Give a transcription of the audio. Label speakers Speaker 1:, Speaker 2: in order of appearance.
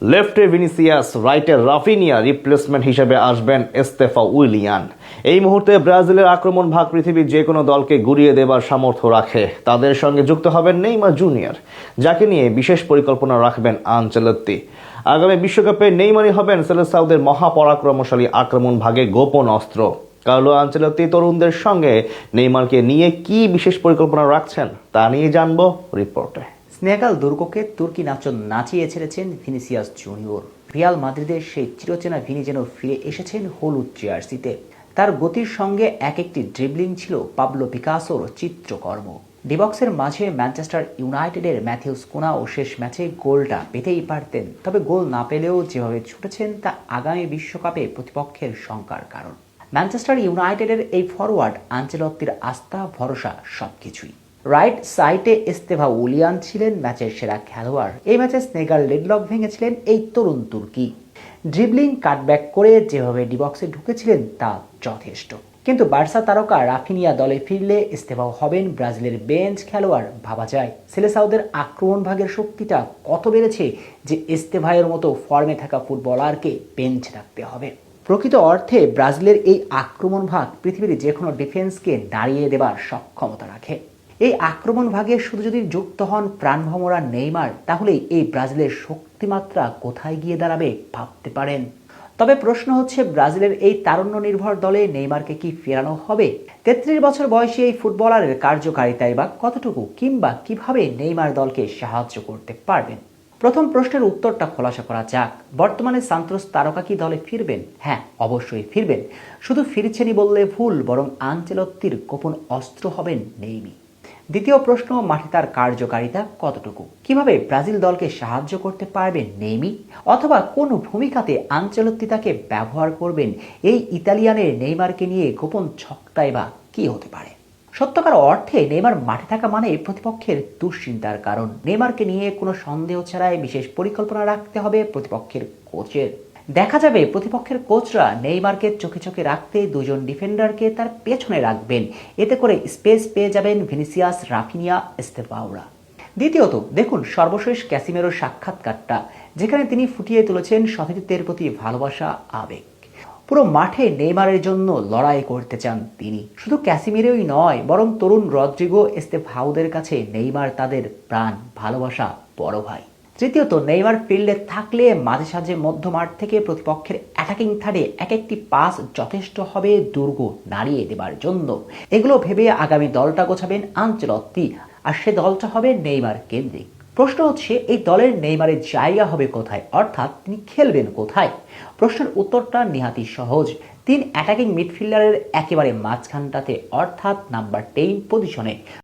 Speaker 1: লেফটে ভিনিসিয়াস, রাইটে Raphinha, replacement হিসেবে আসবেন এস্তেফা উইলিয়ান। এই মুহূর্তে ব্রাজিলের আক্রমণ ভাগ পৃথিবীর যে কোনো দলকে গুড়িয়ে দেবার সামর্থ্য রাখে। তাদের সঙ্গে যুক্ত হবেন নেইমার জুনিয়র, যাকে নিয়ে বিশেষ পরিকল্পনা রাখবেন আনচেলত্তি। আগামী বিশ্বকাপে নেইমারই হবেন সেলেসাওদের মহাপরাক্রমশালী আক্রমণ ভাগে গোপন অস্ত্র। কার্লো আনচেলত্তি তরুণদের সঙ্গে নেইমারকে নিয়ে কি বিশেষ পরিকল্পনা রাখছেন তা নিয়ে জানবো রিপোর্টে।
Speaker 2: স্নেগাল দুর্গকে তুর্কি নাচন নাচিয়ে ছেড়েছেন ভিনিসিয়াস জুনিয়র। রিয়াল মাদ্রিদের সেই চিরচেনা ভিনি যেন ফিরে এসেছেন হলুদ জার্সিতে। তার গতির সঙ্গে এক একটি ড্রিবলিং ছিল পাবলো পিকাসোর চিত্রকর্ম। ডিবক্সের মাঝে ম্যানচেস্টার ইউনাইটেডের ম্যাথিউস কুনাও শেষ ম্যাচে গোলটা পেতেই পারতেন, তবে গোল না পেলেও যেভাবে ছুটেছেন তা আগামী বিশ্বকাপে প্রতিপক্ষের শঙ্কার কারণ। ম্যানচেস্টার ইউনাইটেডের এই ফরওয়ার্ড আনচেলত্তির আস্থা ভরসা সবকিছুই। রাইট সাইডে এস্তেভা উলিয়ান ছিলেন ম্যাচের সেরা খেলোয়াড়। এই ম্যাচে স্নেগাল ডেডলক ভেঙেছিলেন এই তরুণ তুর্কি। ড্রিবলিং কাটব্যাক করে যেভাবে ডিবক্সে ঢুকেছিলেন তা যথেষ্ট। কিন্তু বার্সা তারকা রাফিনিয়া দলে ফিরলে এস্তেভাও হবেন ব্রাজিলের বেঞ্চ খেলোয়াড় ভাবা যায়। সেলেসাওদের আক্রমণ ভাগের শক্তিটা কত বেড়েছে যে এস্তেভায়ের মতো ফর্মে থাকা ফুটবলারকে বেঞ্চে রাখতে হবে। প্রকৃত অর্থে ব্রাজিলের এই আক্রমণ ভাগ পৃথিবীর যে কোনো ডিফেন্সকে নাড়িয়ে দেবার সক্ষমতা রাখে। এই আক্রমণ ভাগে শুধু যদি যুক্ত হন প্রাণভমরা নেইমার, তাহলেই এই ব্রাজিলের শক্তিমাত্রা কোথায় গিয়ে দাঁড়াবে ভাবতে পারেন। তবে প্রশ্ন হচ্ছে, ব্রাজিলের এই তারুণ্য নির্ভর দলে নেইমারকে কি ফেরানো হবে? 33 বছর বয়সী এই ফুটবলারের কার্যকারিতাই বা কতটুকু, কিংবা কিভাবে নেইমার দলকে সাহায্য করতে পারবেন? প্রথম প্রশ্নের উত্তরটা খোলাসা করা যাক। বর্তমানে সান্তোস তারকা কি দলে ফিরবেন? হ্যাঁ, অবশ্যই ফিরবেন। শুধু ফিরছেনই বললে ভুল, বরং আনচেলত্তির গোপন অস্ত্র হবেন নেইমি। দ্বিতীয় প্রশ্ন, মাঠে তার কার্যকারিতা কতটুকু? কিভাবে ব্রাজিল দলকে সাহায্য করতে পারবেন নেইমি? অথবা কোন ভূমিকাতে আনচেলত্তি তাকে ব্যবহার করবেন? এই ইতালিয়ানের নেইমারকে নিয়ে গোপন ছকটাই বা কি হতে পারে? সত্যকার অর্থে নেইমার মাঠে থাকা মানে প্রতিপক্ষের দুশ্চিন্তার কারণ। নেইমারকে নিয়ে কোনো সন্দেহ ছাড়াই বিশেষ পরিকল্পনা রাখতে হবে প্রতিপক্ষের কোচের। দেখা যাবে প্রতিপক্ষের কোচরা নেইমারকে চোখে চোখে রাখতে দুজন ডিফেন্ডারকে তার পেছনে রাখবেন। এতে করে স্পেস পেয়ে যাবেন ভিনিসিয়াস, রাফিনিয়া, এস্তেভাওরা। দ্বিতীয়ত, দেখুন সর্বশেষ ক্যাসিমেরোর সাক্ষাৎকারটা, যেখানে তিনি ফুটিয়ে তুলেছেন সতীর্থের প্রতি ভালোবাসা, আবেগ। পুরো মাঠে নেইমারের জন্য লড়াই করতে চান তিনি। শুধু ক্যাসিমিরোই নয়, বরং তরুণ রদ্রিগো, এস্তেভাওদের কাছে নেইমার তাদের প্রাণ, ভালোবাসা, বড় ভাই। তৃতীয়ত, নেইমার ফিল্ডে থাকলে মাঝে সাঝে মধ্যমাঠ থেকে প্রতিপক্ষের অ্যাটাকিং থার্ডে এক একটি পাস যথেষ্ট হবে দুর্গ নাড়িয়ে দেবার জন্য। এগুলো ভেবে আগামী দলটা গোছাবেন আনচেলত্তি, আর সে দলটা হবে নেইমার কেন্দ্রিক। প্রশ্ন হচ্ছে, এই দলের নেইমারের জায়গা হবে কোথায়, অর্থাৎ তিনি খেলবেন কোথায়? প্রশ্নের উত্তরটা নিহাতি সহজ। 3 অ্যাটাকিং মিডফিল্ডারের একেবারে মাঝখানটাতে, অর্থাৎ নাম্বার 10 পজিশনে।